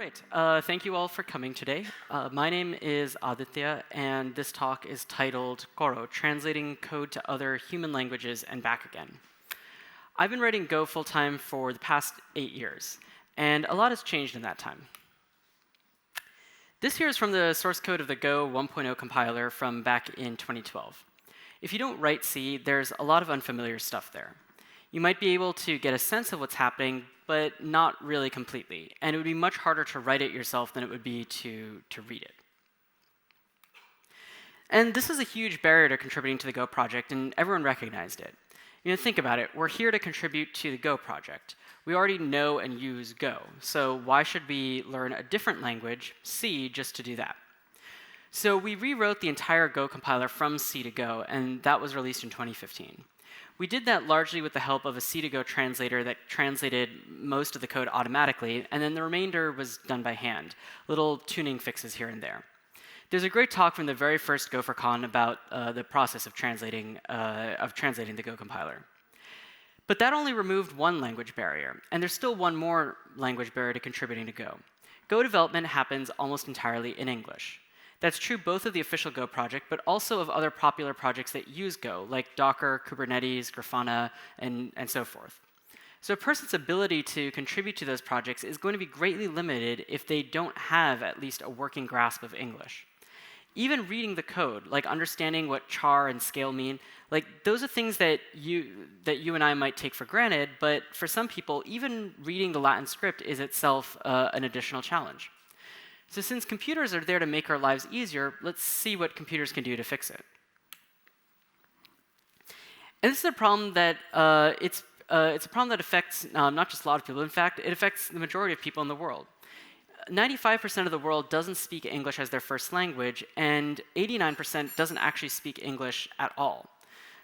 right. Thank you all for coming today. My name is Aditya, and this talk is titled Goro, Translating Code to Other Human Languages and Back Again. I've been writing Go full-time for the past 8 years, and a lot has changed in that time. This here is from the source code of the Go 1.0 compiler from back in 2012. If you don't write C, there's a lot of unfamiliar stuff there. You might be able to get a sense of what's happening, but not really completely. And it would be much harder to write it yourself than it would be to read it. And this is a huge barrier to contributing to the Go project, and everyone recognized it. Think about it. We're here to contribute to the Go project. We already know and use Go, so why should we learn a different language, C, just to do that? So we rewrote the entire Go compiler from C to Go, and that was released in 2015. We did that largely with the help of a C2Go translator that translated most of the code automatically, and then the remainder was done by hand, little tuning fixes here and there. There's a great talk from the very first GopherCon about the process of translating the Go compiler. But that only removed one language barrier, and there's still one more language barrier to contributing to Go. Go development happens almost entirely in English. That's true both of the official Go project, but also of other popular projects that use Go, like Docker, Kubernetes, Grafana, and so forth. So a person's ability to contribute to those projects is going to be greatly limited if they don't have at least a working grasp of English. Even reading the code, like understanding what char and scale mean, like those are things that you and I might take for granted, but for some people, even reading the Latin script is itself an additional challenge. So since computers are there to make our lives easier, let's see what computers can do to fix it. And this is a problem that it's a problem that affects not just a lot of people. In fact, it affects the majority of people in the world. 95% of the world doesn't speak English as their first language, and 89% doesn't actually speak English at all.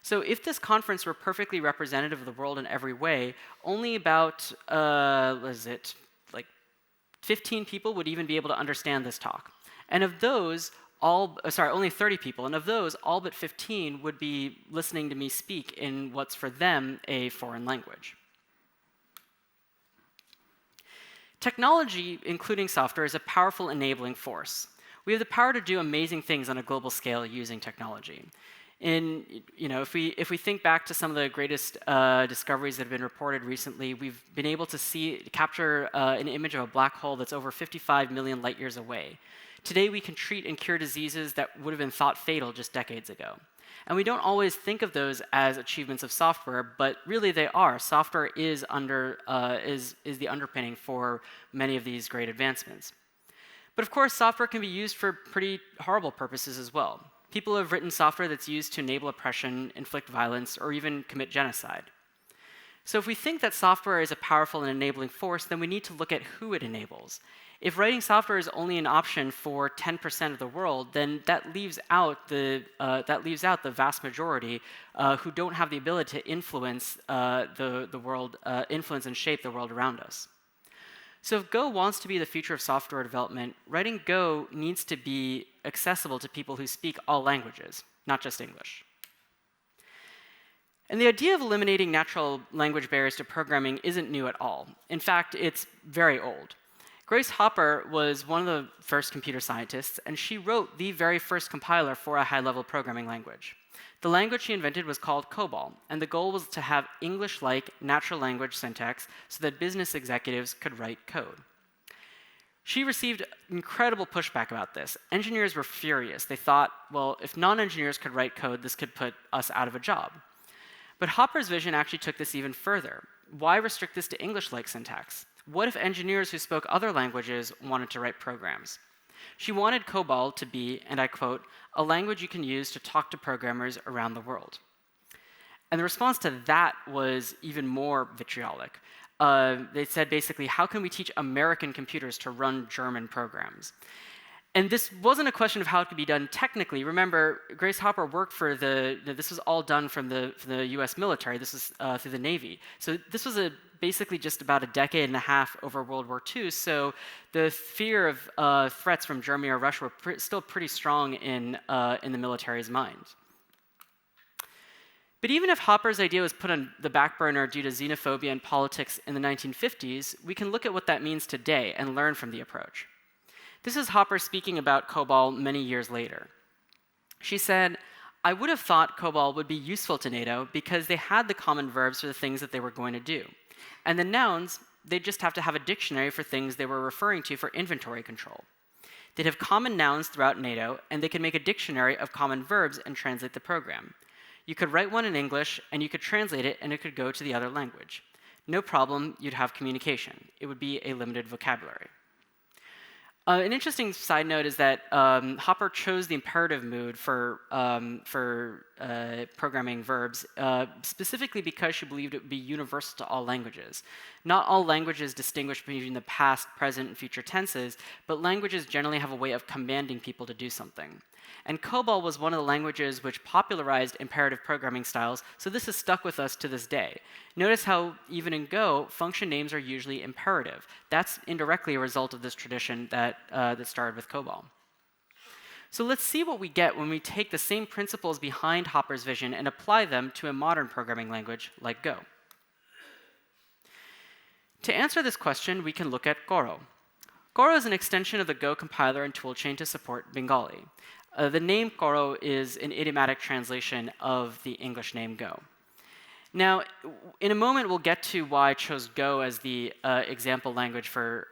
So if this conference were perfectly representative of the world in every way, only about, 15 people would even be able to understand this talk. And of those, only 30 people, and of those, all but 15 would be listening to me speak in what's for them a foreign language. Technology, including software, is a powerful enabling force. We have the power to do amazing things on a global scale using technology. If we think back to some of the greatest discoveries that have been reported recently, we've been able to capture an image of a black hole that's over 55 million light years away. Today, we can treat and cure diseases that would have been thought fatal just decades ago. And we don't always think of those as achievements of software, but really they are. Software is the underpinning for many of these great advancements. But of course, software can be used for pretty horrible purposes as well. People have written software that's used to enable oppression, inflict violence, or even commit genocide. So if we think that software is a powerful and enabling force, then we need to look at who it enables. If writing software is only an option for 10% of the world, then that leaves out the vast majority who don't have the ability to influence the world, influence and shape the world around us. So if Go wants to be the future of software development, writing Go needs to be accessible to people who speak all languages, not just English. And the idea of eliminating natural language barriers to programming isn't new at all. In fact, it's very old. Grace Hopper was one of the first computer scientists, and she wrote the very first compiler for a high-level programming language. The language she invented was called COBOL, and the goal was to have English-like natural language syntax so that business executives could write code. She received incredible pushback about this. Engineers were furious. They thought, well, if non-engineers could write code, this could put us out of a job. But Hopper's vision actually took this even further. Why restrict this to English-like syntax? What if engineers who spoke other languages wanted to write programs? She wanted COBOL to be, and I quote, a language you can use to talk to programmers around the world. And the response to that was even more vitriolic. They said basically, how can we teach American computers to run German programs? And this wasn't a question of how it could be done technically. Remember, Grace Hopper worked for this was all done from the US military. This was through the Navy. So this was basically just about a decade and a half over World War II. So the fear of threats from Germany or Russia were still pretty strong in the military's mind. But even if Hopper's idea was put on the back burner due to xenophobia and politics in the 1950s, we can look at what that means today and learn from the approach. This is Hopper speaking about COBOL many years later. She said, "I would have thought COBOL would be useful to NATO because they had the common verbs for the things that they were going to do. And the nouns, they'd just have to have a dictionary for things they were referring to for inventory control. They'd have common nouns throughout NATO, and they could make a dictionary of common verbs and translate the program. You could write one in English, and you could translate it, and it could go to the other language. No problem, you'd have communication. It would be a limited vocabulary." An interesting side note is that Hopper chose the imperative mood for programming verbs specifically because she believed it would be universal to all languages. Not all languages distinguish between the past, present, and future tenses, but languages generally have a way of commanding people to do something. And COBOL was one of the languages which popularized imperative programming styles, so this has stuck with us to this day. Notice how even in Go, function names are usually imperative. That's indirectly a result of this tradition that started with COBOL. So let's see what we get when we take the same principles behind Hopper's vision and apply them to a modern programming language like Go. To answer this question, we can look at Goro. Goro is an extension of the Go compiler and toolchain to support Bengali. The name Goro is an idiomatic translation of the English name Go. Now, in a moment, we'll get to why I chose Go as the example language for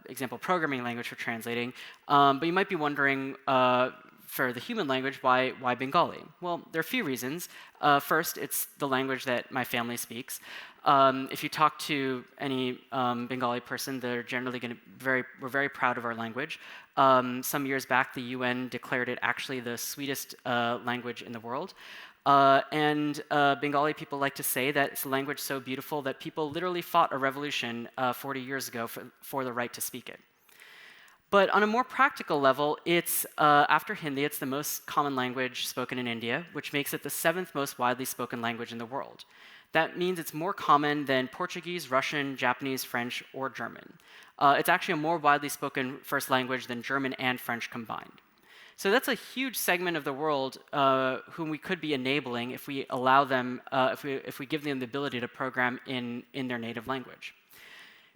example programming language for translating. But you might be wondering, for the human language, why Bengali? Well, there are a few reasons. First, it's the language that my family speaks. If you talk to any Bengali person, they're generally going to we're very proud of our language. Some years back, the UN declared it actually the sweetest language in the world. Bengali people like to say that it's a language so beautiful that people literally fought a revolution 40 years ago for the right to speak it. But on a more practical level, it's, after Hindi, it's the most common language spoken in India, which makes it the 7th most widely spoken language in the world. That means it's more common than Portuguese, Russian, Japanese, French, or German. It's actually a more widely spoken first language than German and French combined. So that's a huge segment of the world whom we could be enabling if we allow them, if we give them the ability to program in their native language.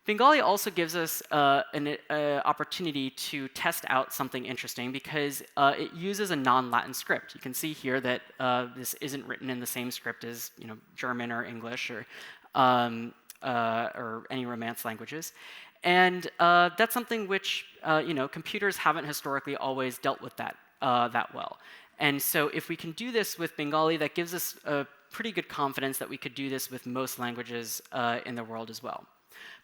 Bengali also gives us an opportunity to test out something interesting because it uses a non-Latin script. You can see here that this isn't written in the same script as German or English or any Romance languages. And that's something which computers haven't historically always dealt with that well. And so if we can do this with Bengali, that gives us a pretty good confidence that we could do this with most languages in the world as well.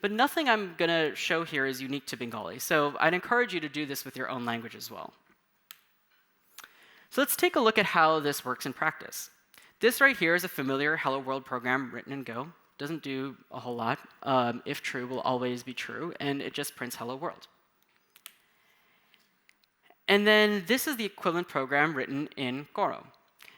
But nothing I'm going to show here is unique to Bengali, so I'd encourage you to do this with your own language as well. So let's take a look at how this works in practice. This right here is a familiar Hello World program written in Go. Doesn't do a whole lot. If true will always be true, and it just prints Hello World. And then this is the equivalent program written in Goro.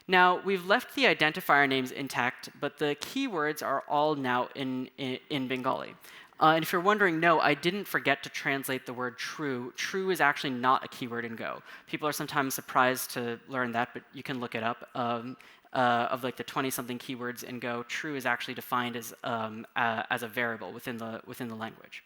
Now, we've left the identifier names intact, but the keywords are all now in Bengali. And if you're wondering, no, I didn't forget to translate the word true. True is actually not a keyword in Go. People are sometimes surprised to learn that, but you can look it up. Of like the 20-something keywords in Go, true is actually defined as a variable within the language.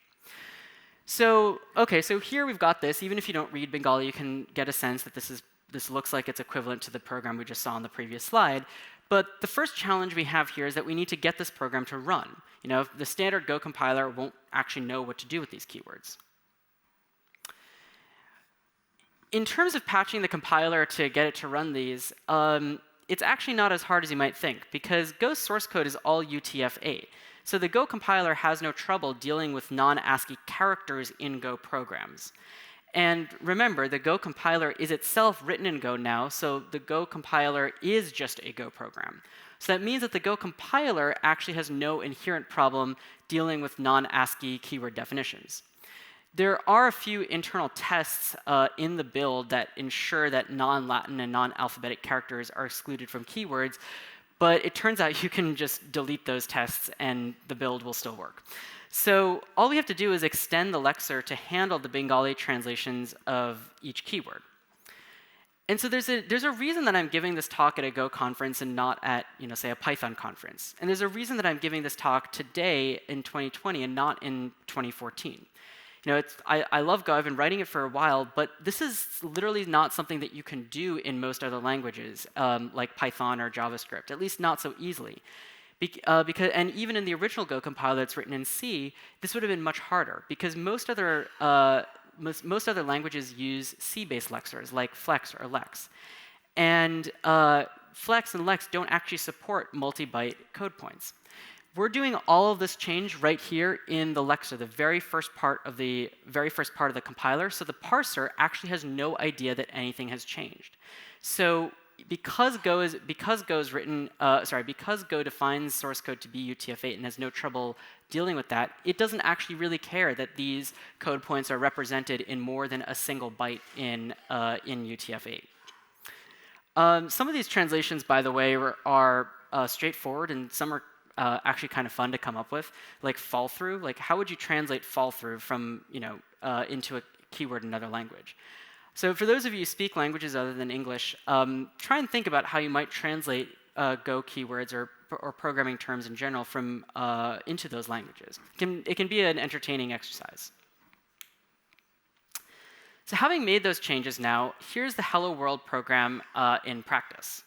So, okay, so here we've got this. Even if you don't read Bengali, you can get a sense that this looks like it's equivalent to the program we just saw on the previous slide. But the first challenge we have here is that we need to get this program to run. The standard Go compiler won't actually know what to do with these keywords. In terms of patching the compiler to get it to run these, it's actually not as hard as you might think, because Go's source code is all UTF-8. So the Go compiler has no trouble dealing with non-ASCII characters in Go programs. And remember, the Go compiler is itself written in Go now, so the Go compiler is just a Go program. So that means that the Go compiler actually has no inherent problem dealing with non-ASCII keyword definitions. There are a few internal tests in the build that ensure that non-Latin and non-alphabetic characters are excluded from keywords, but it turns out you can just delete those tests and the build will still work. So all we have to do is extend the lexer to handle the Bengali translations of each keyword. And so there's a reason that I'm giving this talk at a Go conference and not at, say, a Python conference. And there's a reason that I'm giving this talk today in 2020 and not in 2014. I love Go. I've been writing it for a while, but this is literally not something that you can do in most other languages, like Python or JavaScript, at least not so easily. And even in the original Go compiler that's written in C, this would have been much harder, because most other languages use C-based lexers, like flex or lex. And flex and lex don't actually support multi-byte code points. We're doing all of this change right here in the lexer, the very first part of the compiler. So the parser actually has no idea that anything has changed. So because Go defines source code to be UTF-8 and has no trouble dealing with that, it doesn't actually really care that these code points are represented in more than a single byte in UTF-8. Some of these translations, by the way, are straightforward, and some are actually kind of fun to come up with, like fall through. Like, how would you translate fall through from into a keyword in another language? So for those of you who speak languages other than English, try and think about how you might translate Go keywords or programming terms in general from into those languages. It can be an entertaining exercise. So having made those changes now, here's the Hello World program in practice.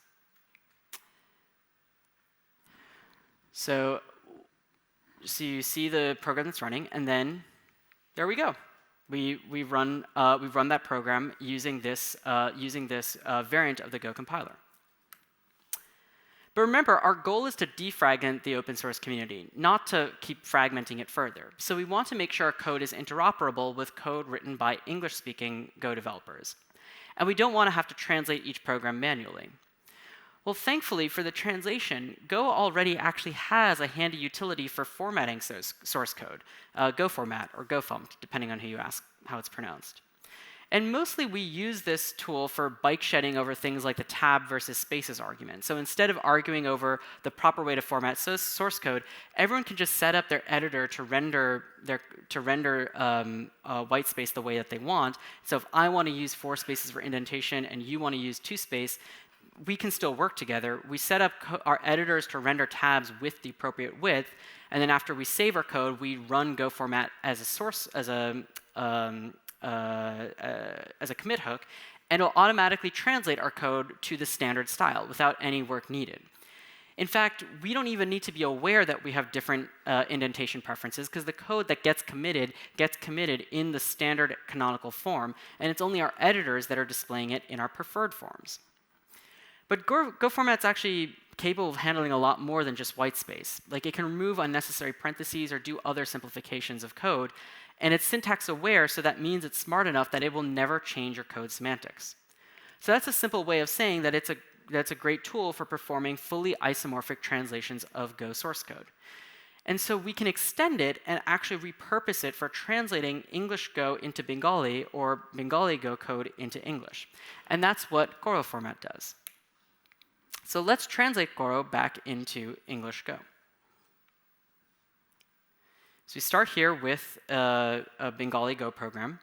So you see the program that's running, and then there we go. We've run that program using this variant of the Go compiler. But remember, our goal is to defragment the open source community, not to keep fragmenting it further. So we want to make sure our code is interoperable with code written by English-speaking Go developers. And we don't want to have to translate each program manually. Well, thankfully, for the translation, Go already actually has a handy utility for formatting source code, Go format or GoFont, depending on who you ask how it's pronounced. And mostly, we use this tool for bike shedding over things like the tab versus spaces argument. So instead of arguing over the proper way to format source code, everyone can just set up their editor to render white space the way that they want. So if I want to use 4 spaces for indentation and you want to use 2 space, we can still work together. We set up our editors to render tabs with the appropriate width, and then after we save our code, we run Go format as a commit hook, and it'll automatically translate our code to the standard style without any work needed. In fact, we don't even need to be aware that we have different indentation preferences, because the code that gets committed in the standard canonical form, and it's only our editors that are displaying it in our preferred forms. But Go format's actually capable of handling a lot more than just white space. Like, it can remove unnecessary parentheses or do other simplifications of code, and it's syntax aware, so that means it's smart enough that it will never change your code semantics. So that's a simple way of saying that that's a great tool for performing fully isomorphic translations of Go source code. And so we can extend it and actually repurpose it for translating English Go into Bengali or Bengali Go code into English. And that's what Goro format does. So let's translate Goro back into English Go. So we start here with a Bengali Go program.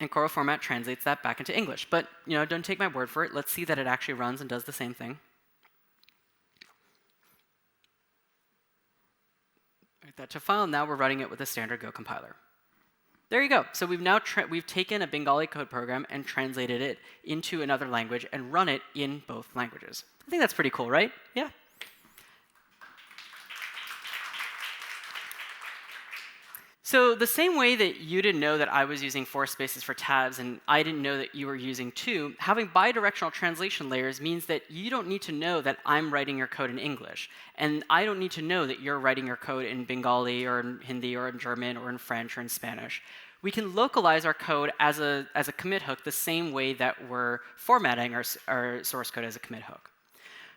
And Goro format translates that back into English. But don't take my word for it. Let's see that it actually runs and does the same thing. Write that to file. Now we're running it with a standard Go compiler. There you go. So we've taken a Bengali code program and translated it into another language and run it in both languages. I think that's pretty cool, right? Yeah. So the same way that you didn't know that I was using 4 spaces for tabs and I didn't know that you were using 2, having bidirectional translation layers means that you don't need to know that I'm writing your code in English. And I don't need to know that you're writing your code in Bengali or in Hindi or in German or in French or in Spanish. We can localize our code as a commit hook the same way that we're formatting our source code as a commit hook.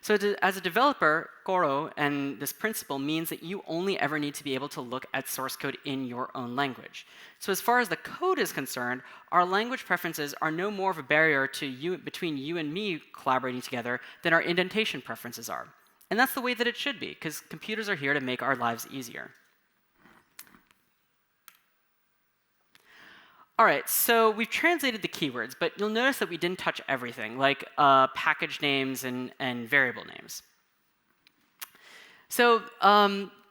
So as a developer, Goro and this principle means that you only ever need to be able to look at source code in your own language. So as far as the code is concerned, our language preferences are no more of a barrier between you and me collaborating together than our indentation preferences are. And that's the way that it should be, because computers are here to make our lives easier. All right, so we've translated the keywords, but you'll notice that we didn't touch everything, like package names and variable names. So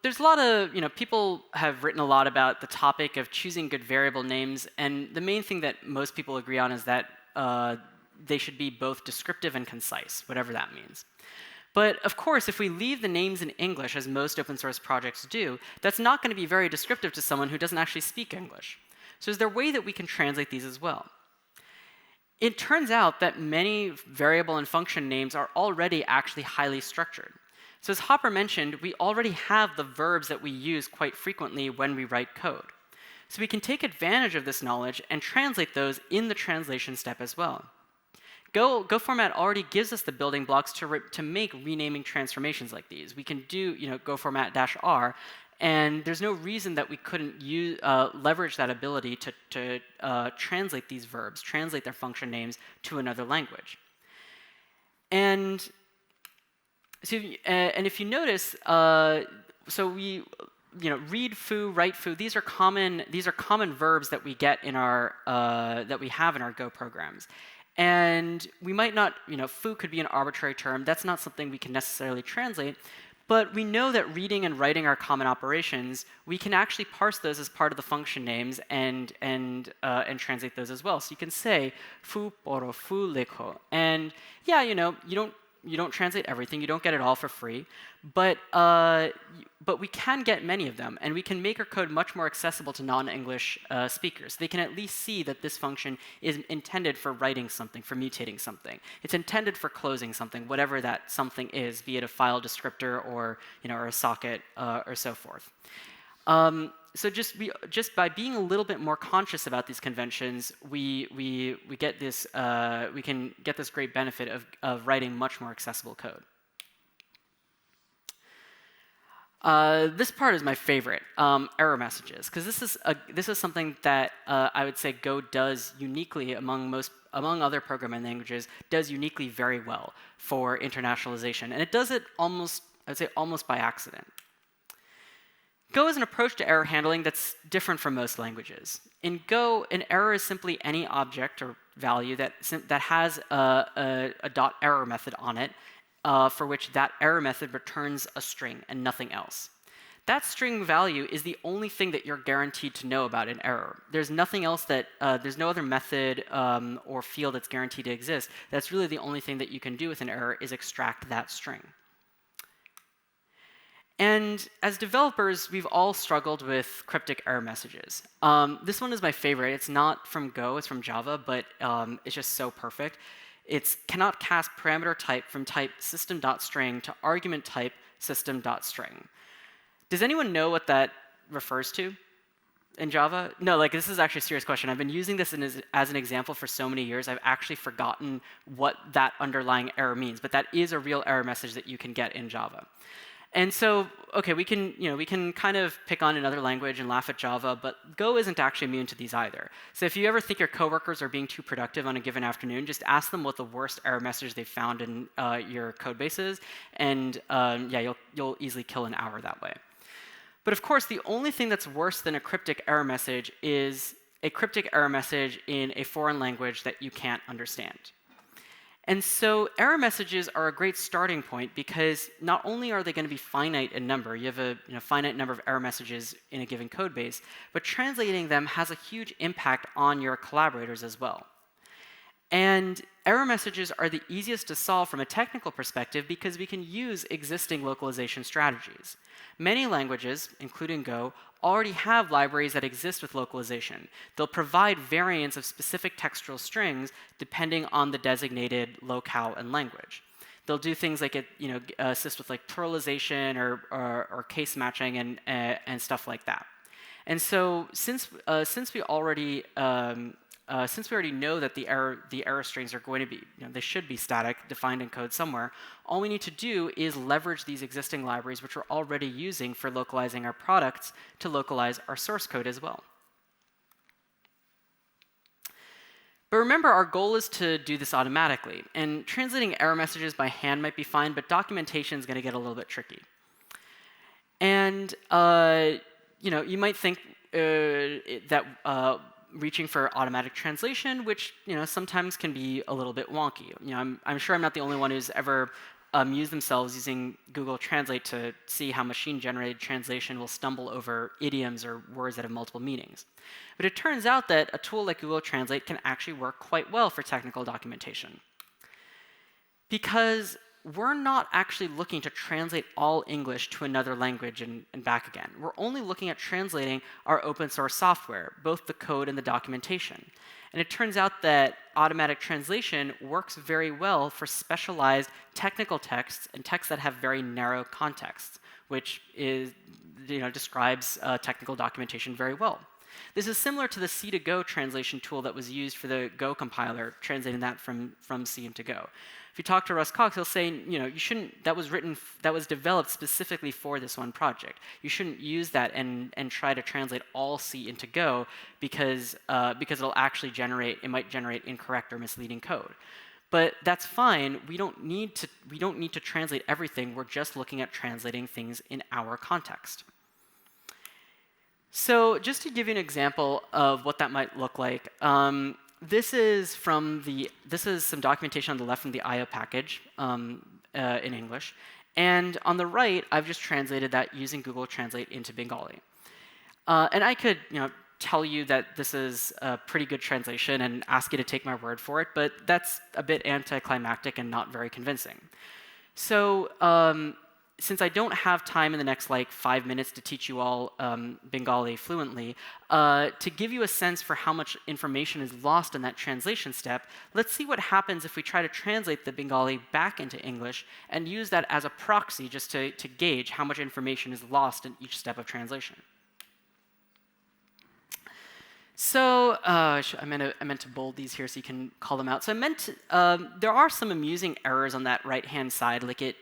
there's a lot of, people have written a lot about the topic of choosing good variable names, and the main thing that most people agree on is that they should be both descriptive and concise, whatever that means. But of course, if we leave the names in English, as most open source projects do, that's not going to be very descriptive to someone who doesn't actually speak English. So is there a way that we can translate these as well? It turns out that many variable and function names are already actually highly structured. So as Hopper mentioned, we already have the verbs that we use quite frequently when we write code. So we can take advantage of this knowledge and translate those in the translation step as well. Go format already gives us the building blocks to make renaming transformations like these. We can do go format -r, and there's no reason that we couldn't leverage that ability to translate these verbs, translate their function names to another language. And so, if you notice, so we, read foo, write foo. These are common verbs that we get in our that we have in our Go programs. And we might not, foo could be an arbitrary term. That's not something we can necessarily translate. But we know that reading and writing are common operations. We can actually parse those as part of the function names and translate those as well. So you can say fu poro fu leko, and yeah, you don't translate everything. You don't get it all for free, but we can get many of them, and we can make our code much more accessible to non-English speakers. They can at least see that this function is intended for writing something, for mutating something. It's intended for closing something, whatever that something is, be it a file descriptor or or a socket or so forth. So just by being a little bit more conscious about these conventions, we get this we can get this great benefit of writing much more accessible code. This part is my favorite, error messages, because this is something that I would say Go does uniquely among other programming languages, does uniquely very well for internationalization, and it does it almost by accident. Go is an approach to error handling that's different from most languages. In Go, an error is simply any object or value that has a .error method on it, for which that error method returns a string and nothing else. That string value is the only thing that you're guaranteed to know about an error. There's nothing else there's no other method or field that's guaranteed to exist. That's really the only thing that you can do with an error is extract that string. And as developers, we've all struggled with cryptic error messages. This one is my favorite. It's not from Go, it's from Java, but it's just so perfect. It's cannot cast parameter type from type system.string to argument type system.string. Does anyone know what that refers to in Java? No, this is actually a serious question. I've been using this as an example for so many years, I've actually forgotten what that underlying error means. But that is a real error message that you can get in Java. And so, okay, we can kind of pick on another language and laugh at Java, but Go isn't actually immune to these either. So if you ever think your coworkers are being too productive on a given afternoon, just ask them what the worst error message they've found in your code base is, and yeah, you'll easily kill an hour that way. But of course, the only thing that's worse than a cryptic error message is a cryptic error message in a foreign language that you can't understand. And so error messages are a great starting point because not only are they going to be finite in number, you have a finite number of error messages in a given code base, but translating them has a huge impact on your collaborators as well. And error messages are the easiest to solve from a technical perspective because we can use existing localization strategies. Many languages, including Go, already have libraries that exist with localization. They'll provide variants of specific textual strings depending on the designated locale and language. They'll do things like assist with pluralization or case matching and stuff like that. And so since we already know that the error strings are going to be, they should be static, defined in code somewhere, all we need to do is leverage these existing libraries, which we're already using for localizing our products, to localize our source code as well. But remember, our goal is to do this automatically. And translating error messages by hand might be fine, but documentation is going to get a little bit tricky. And you might think that reaching for automatic translation, which sometimes can be a little bit wonky. I'm sure I'm not the only one who's ever amused themselves using Google Translate to see how machine-generated translation will stumble over idioms or words that have multiple meanings. But it turns out that a tool like Google Translate can actually work quite well for technical documentation. Because we're not actually looking to translate all English to another language and back again. We're only looking at translating our open source software, both the code and the documentation. And it turns out that automatic translation works very well for specialized technical texts and texts that have very narrow contexts, which describes technical documentation very well. This is similar to the C2Go translation tool that was used for the Go compiler, translating that from C into Go. If you talk to Russ Cox, he'll say, you shouldn't. That was developed specifically for this one project. You shouldn't use that and try to translate all C into Go because it'll actually it might generate incorrect or misleading code. But that's fine. We don't need to translate everything. We're just looking at translating things in our context. So just to give you an example of what that might look like, this is some documentation on the left from the IO package in English. And on the right, I've just translated that using Google Translate into Bengali. And I could tell you that this is a pretty good translation and ask you to take my word for it, but that's a bit anticlimactic and not very convincing. So since I don't have time in the next 5 minutes to teach you all Bengali fluently, to give you a sense for how much information is lost in that translation step, let's see what happens if we try to translate the Bengali back into English and use that as a proxy just to gauge how much information is lost in each step of translation. So I meant to bold these here so you can call them out. So there are some amusing errors on that right-hand side, like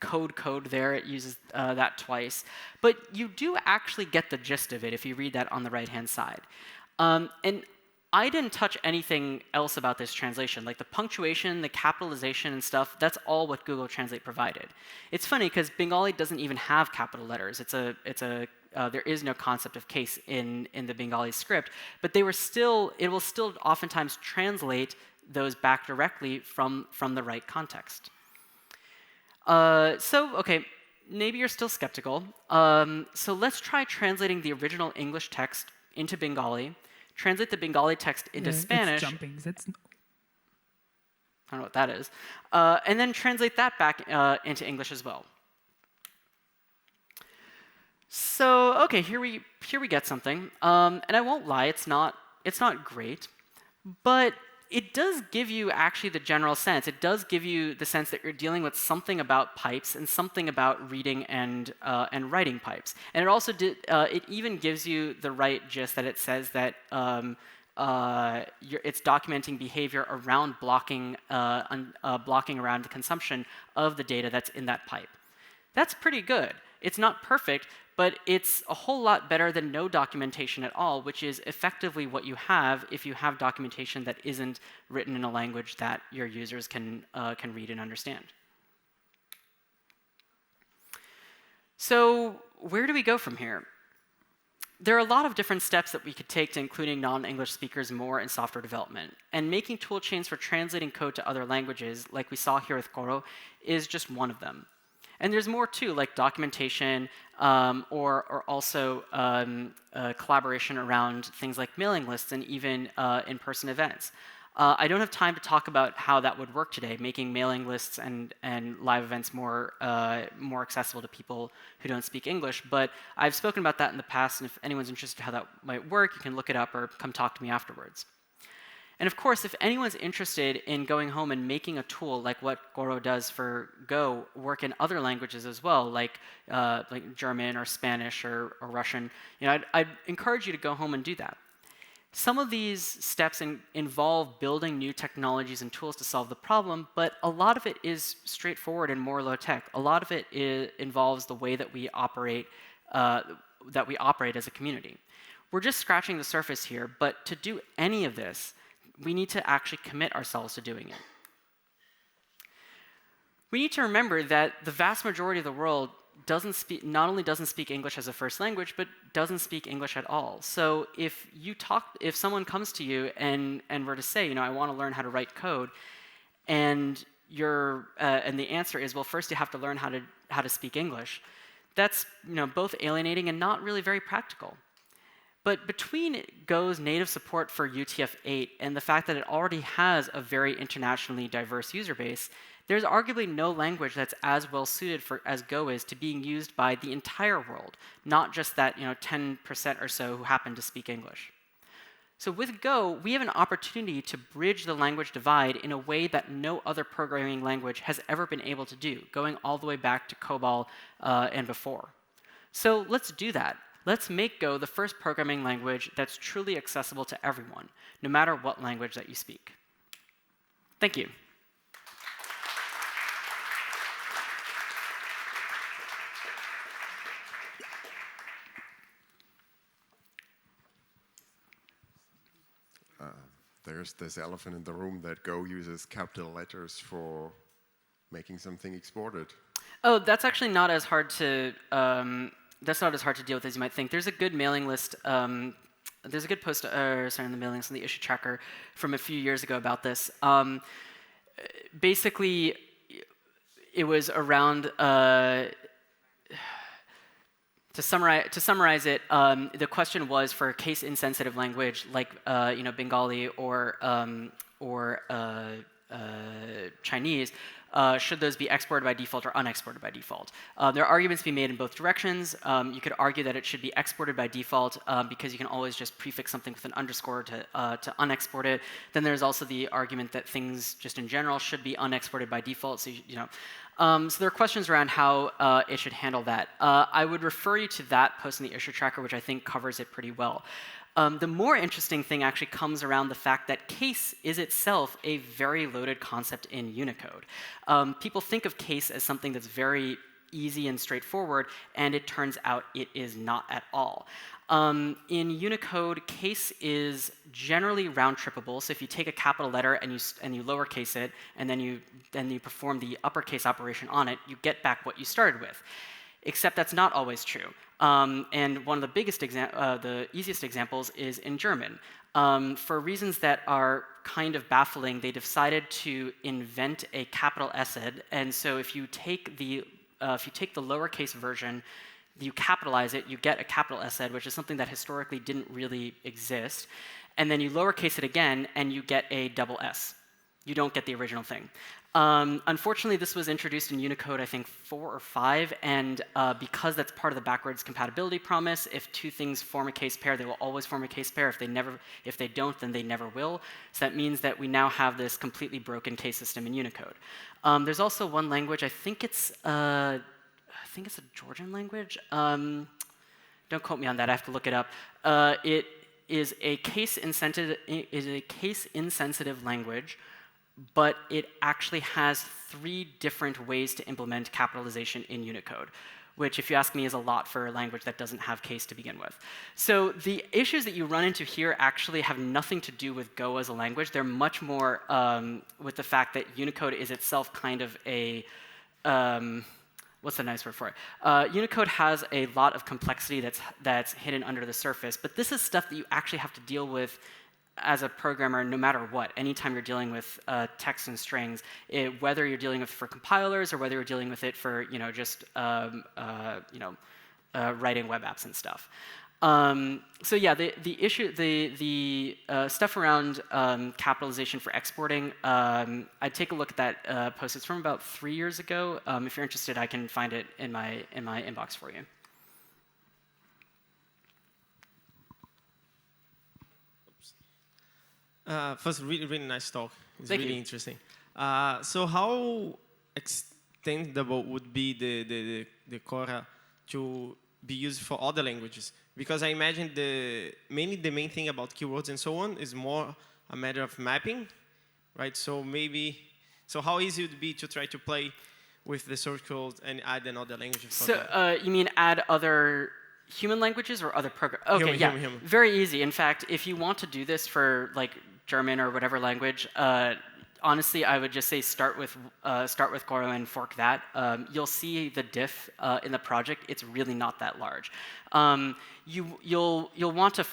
code there. It uses that twice. But you do actually get the gist of it if you read that on the right-hand side. And I didn't touch anything else about this translation. Like the punctuation, the capitalization and stuff, that's all what Google Translate provided. It's funny because Bengali doesn't even have capital letters. There is no concept of case in the Bengali script, but it will still oftentimes translate those back directly from the right context. Okay, maybe you're still skeptical. So let's try translating the original English text into Bengali, translate the Bengali text into Spanish. It's jumping. I don't know what that is. And then translate that back into English as well. So okay, here we get something, and I won't lie, it's not great, but it does give you actually the general sense. It does give you the sense that you're dealing with something about pipes and something about reading and writing pipes. And it also it even gives you the right gist that it says that it's documenting behavior around blocking around the consumption of the data that's in that pipe. That's pretty good. It's not perfect, but it's a whole lot better than no documentation at all, which is effectively what you have if you have documentation that isn't written in a language that your users can read and understand. So where do we go from here? There are a lot of different steps that we could take to including non-English speakers more in software development. And making tool chains for translating code to other languages, like we saw here with Goro, is just one of them. And there's more too, like documentation or also collaboration around things like mailing lists and even in-person events. I don't have time to talk about how that would work today, making mailing lists and live events more accessible to people who don't speak English. But I've spoken about that in the past, and if anyone's interested in how that might work, you can look it up or come talk to me afterwards. And of course, if anyone's interested in going home and making a tool like what Goro does for Go work in other languages as well, like German or Spanish or Russian, I'd encourage you to go home and do that. Some of these steps involve building new technologies and tools to solve the problem, but a lot of it is straightforward and more low-tech. A lot of it involves the way that we operate as a community. We're just scratching the surface here, but to do any of this, we need to actually commit ourselves to doing it. We need to remember that the vast majority of the world not only doesn't speak English as a first language, but doesn't speak English at all. So if someone comes to you and were to say, I want to learn how to write code, and the answer is, well, first you have to learn how to speak English, that's both alienating and not really very practical. But between Go's native support for UTF-8 and the fact that it already has a very internationally diverse user base, there's arguably no language that's as well suited as Go is to being used by the entire world, not just that 10% or so who happen to speak English. So with Go, we have an opportunity to bridge the language divide in a way that no other programming language has ever been able to do, going all the way back to COBOL and before. So let's do that. Let's make Go the first programming language that's truly accessible to everyone, no matter what language that you speak. Thank you. There's this elephant in the room that Go uses capital letters for making something exported. Oh, that's actually not as hard to deal with as you might think. There's a good mailing list. There's a good post, in the mailing list on the issue tracker from a few years ago about this. Basically, it was around. To summarize it, the question was for a case-insensitive language like Bengali or Chinese, should those be exported by default or unexported by default? There are arguments to be made in both directions. You could argue that it should be exported by default because you can always just prefix something with an underscore to unexport it. Then there's also the argument that things just in general should be unexported by default. So so there are questions around how it should handle that. I would refer you to that post in the issue tracker, which I think covers it pretty well. The more interesting thing actually comes around the fact that case is itself a very loaded concept in Unicode. People think of case as something that's very easy and straightforward, and it turns out it is not at all. In Unicode, case is generally round-trippable. So if you take a capital letter and you lowercase it, and then you perform the uppercase operation on it, you get back what you started with. Except that's not always true. And one of the easiest examples is in German. For reasons that are kind of baffling, they decided to invent a capital Ed, and so if you take the lowercase version, you capitalize it, you get a capital Ed, which is something that historically didn't really exist, and then you lowercase it again, and you get a double S. You don't get the original thing. Unfortunately, this was introduced in Unicode, I think, 4 or 5, and because that's part of the backwards compatibility promise, if two things form a case pair, they will always form a case pair. If they don't, then they never will. So that means that we now have this completely broken case system in Unicode. There's also one language, I think it's a Georgian language. Don't quote me on that. I have to look it up. It is a case-insensitive language, but it actually has 3 different ways to implement capitalization in Unicode, which, if you ask me, is a lot for a language that doesn't have case to begin with. So the issues that you run into here actually have nothing to do with Go as a language. They're much more with the fact that Unicode is itself kind of a what's the nice word for it? Unicode has a lot of complexity that's hidden under the surface, but this is stuff that you actually have to deal with as a programmer, no matter what, anytime you're dealing with text and strings, whether you're dealing with it for compilers or whether you're dealing with it for just writing web apps and stuff. So yeah, the stuff around capitalization for exporting, I'd take a look at that post. It's from about 3 years ago. If you're interested, I can find it in my inbox for you. First, really nice talk. It's Thank really you. interesting. So how extendable would be the Cora to be used for other languages? Because I imagine the main thing about keywords and so on is more a matter of mapping, right? So how easy would it be to try to play with the source code and add another language? So you mean add other human languages or other programs? Okay, human. Very easy. In fact, if you want to do this for like German or whatever language, honestly, I would just say start with Goro and fork that. You'll see the diff in the project. It's really not that large. You'll want to.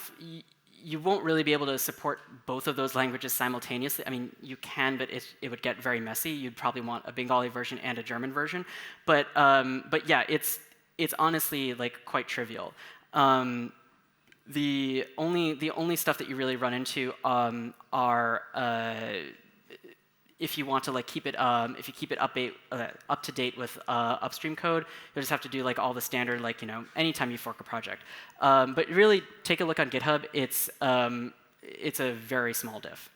You won't really be able to support both of those languages simultaneously. I mean, you can, but it would get very messy. You'd probably want a Bengali version and a German version. But yeah, it's honestly like quite trivial. The only stuff that you really run into are if you want to like keep it if you keep it up to date with upstream code, you'll just have to do like all the standard, like, you know, anytime you fork a project. But really take a look on GitHub. It's a very small diff.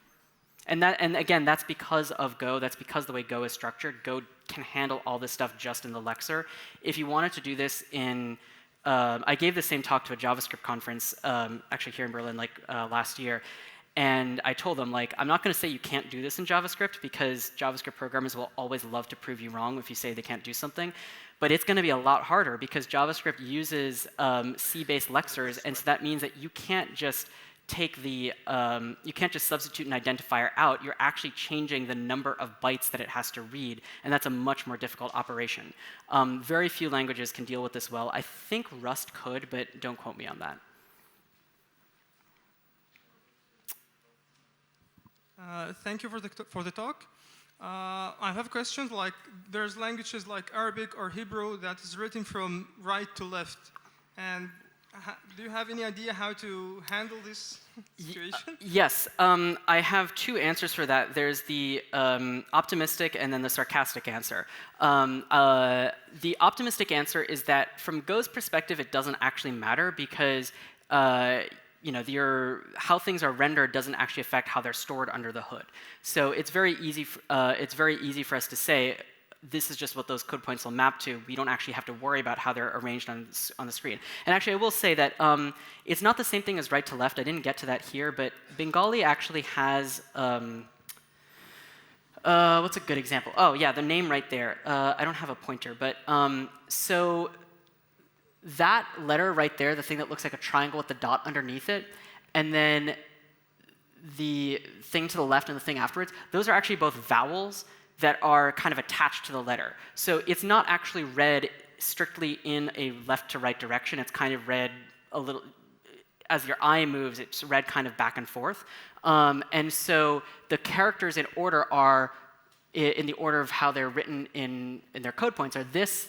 And again, that's because of Go. That's because the way Go is structured. Go can handle all this stuff just in the lexer. If you wanted to do this in I gave the same talk to a JavaScript conference, actually here in Berlin, like last year. And I told them, like, I'm not going to say you can't do this in JavaScript, because JavaScript programmers will always love to prove you wrong if you say they can't do something. But it's going to be a lot harder, because JavaScript uses C-based lexers, and so that means that you can't just take the, you can't just substitute an identifier out. You're actually changing the number of bytes that it has to read, and that's a much more difficult operation. Very few languages can deal with this well. I think Rust could, but don't quote me on that. Thank you for the talk. I have questions like, there's languages like Arabic or Hebrew that is written from right to left. And do you have any idea how to handle this situation? Yes, I have two answers for that. There's the optimistic and then the sarcastic answer. The optimistic answer is that from Go's perspective, it doesn't actually matter, because you know, how things are rendered doesn't actually affect how they're stored under the hood. So it's very easy. It's very easy for us to say, this is just what those code points will map to. We don't actually have to worry about how they're arranged on the screen. And actually, I will say that it's not the same thing as right to left. I didn't get to that here, but Bengali actually has. What's a good example? Oh yeah, the name right there. I don't have a pointer, but so. That letter right there, the thing that looks like a triangle with the dot underneath it, and then the thing to the left and the thing afterwards, those are actually both vowels that are kind of attached to the letter. So it's not actually read strictly in a left to right direction. It's kind of read a little, as your eye moves, it's read kind of back and forth. And so the characters in order are, in the order of how they're written in their code points, are this,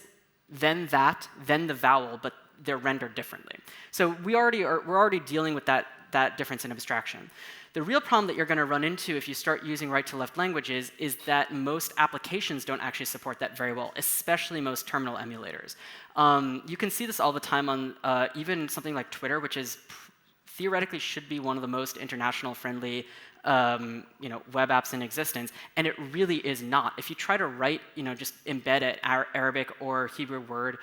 then that, then the vowel, but they're rendered differently. So we're already dealing with that difference in abstraction. The real problem that you're going to run into if you start using right-to-left languages is that most applications don't actually support that very well, especially most terminal emulators. You can see this all the time on even something like Twitter, which is theoretically should be one of the most international friendly web apps in existence, and it really is not. If you try to write, just embed an Arabic or Hebrew word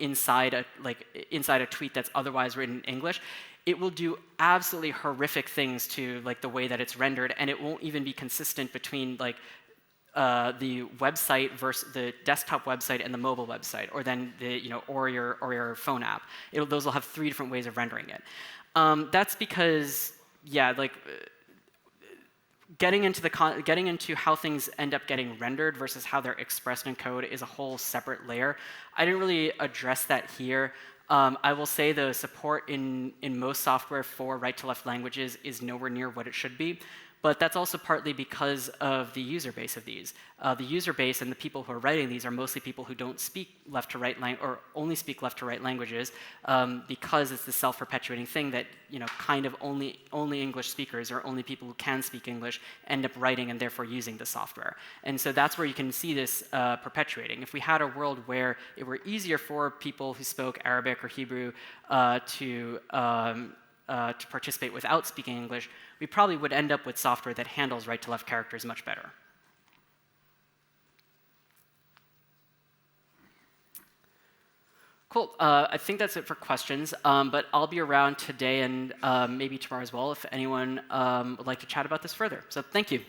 inside a tweet that's otherwise written in English, it will do absolutely horrific things to the way that it's rendered, and it won't even be consistent between the website versus the desktop website and the mobile website, or then or your phone app. Those will have 3 different ways of rendering it. That's because, yeah, getting into how things end up getting rendered versus how they're expressed in code is a whole separate layer. I didn't really address that here. I will say the support in most software for right-to-left languages is nowhere near what it should be. But that's also partly because of the user base of these. The user base and the people who are writing these are mostly people who don't speak left-to-right or only speak left-to-right languages, because it's the self-perpetuating thing that kind of only English speakers or only people who can speak English end up writing and therefore using the software. And so that's where you can see this perpetuating. If we had a world where it were easier for people who spoke Arabic or Hebrew to participate without speaking English, we probably would end up with software that handles right-to-left characters much better. Cool. I think that's it for questions, but I'll be around today and maybe tomorrow as well if anyone would like to chat about this further. So thank you.